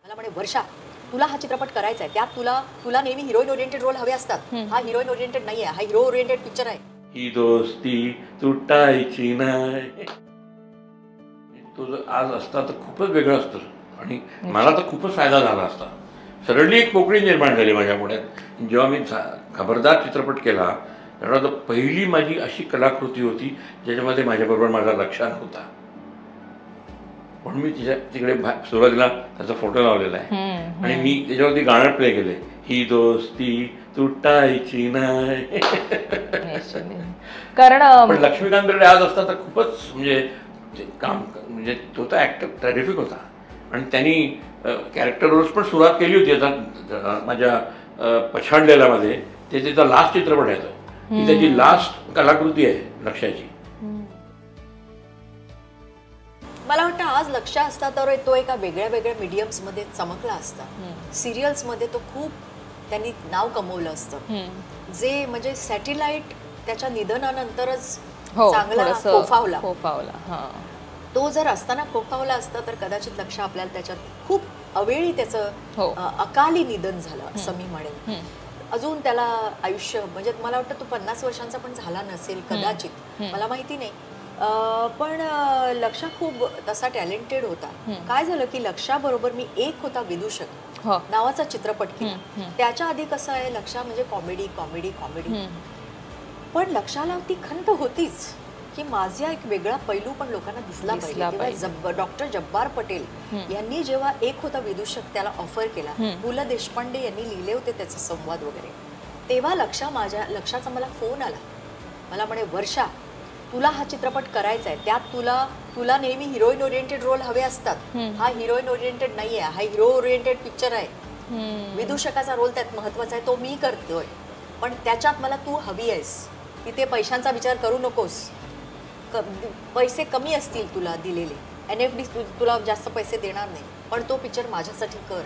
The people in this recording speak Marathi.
मला म्हणे वर्षा तुला हा चित्रपट करायचा आहे, त्यात तुला तुला नेहमी हिरोईन ओरिएंटेड रोल हवे असतात. हा हिरोईन ओरिएंटेड नाहीये, हा हिरो ओरिएंटेड पिक्चर आहे. ही दोस्ती तुटायची नाही. तो जर आज असता तर खूपच वेगळं असतं आणि मला तर खूपच फायदा झाला असता. सरळली एक पोकळी निर्माण झाली माझ्या पुण्यात. जेव्हा मी खबरदार चित्रपट केला तेव्हा तो पहिली माझी अशी कलाकृती होती ज्याच्यामध्ये माझ्याबरोबर माझा लक्षा नव्हता, म्हणून मी तिकडे सुरुवातीला त्याचा फोटो लावलेला आहे आणि मी त्याच्यावरती गाणं प्ले केले, ही दोस्ती तुटायची नाही. कारण पण लक्ष्मीकांत बेर्डे आज असता तर खूपच म्हणजे काम म्हणजे तो तर ॲक्टर टेरिफिक होता आणि त्यांनी कॅरेक्टर रोल्स पण सुरुवात केली होती. आता माझ्या पछाडलेल्यामध्ये ते त्याचा लास्ट चित्रपट आहे, ती त्याची लास्ट कलाकृती आहे लक्षाची. मला वाटतं आज लक्ष असता तर तो एका वेगळ्या वेगळ्या मीडियम्समध्ये चमकला असता. सिरियल्समध्ये तो खूप त्यांनी नाव कमवलं असतं, जे म्हणजे सॅटेलाइट त्याच्या निधनानंतरच चांगला फोफावला. तो जर असताना फोफावला असता तर कदाचित लक्ष आपल्याला त्याच्यात खूप अवेळी त्याचं अकाली निधन झालं असं मी म्हणेन. अजून त्याला आयुष्य म्हणजे मला वाटतं तो 50 वर्षांचा पण झाला नसेल कदाचित, मला माहिती नाही. पण लक्षा खूप तसा टॅलेंटेड होता. काय झालं की लक्षाबरोबर मी एक होता विदूषक नावाचा चित्रपट केला. त्याच्या आधी कसं आहे, लक्षा म्हणजे कॉमेडी कॉमेडी कॉमेडी, पण लक्षाला ती खंत होतीच की माझा एक वेगळा पैलू पण लोकांना दिसला पाहिजे. डॉक्टर जब्बार पटेल यांनी जेव्हा एक होता विदूषक त्याला ऑफर केला, पु ल देशपांडे यांनी लिहिले होते त्याचे संवाद वगैरे, तेव्हा लक्षाचा मला फोन आला. मला म्हणे वर्षा तुला हा चित्रपट करायचा आहे, त्यात तुला नेहमी हिरोईन ओरिएंटेड रोल हवे असतात. हा हिरोईन ओरिएंटेड नाहीये, हा हिरो ओरिएंटेड पिक्चर आहे. विदूषकाचा रोल त्यात महत्वाचा आहे, तो मी करतोय, पण त्याच्यात मला तू हवी आहेस. तिथे पैशांचा विचार करू नकोस, पैसे कमी असतील तुला दिलेले, NFD तुला जास्त पैसे देणार नाही, पण तो पिक्चर माझ्यासाठी कर.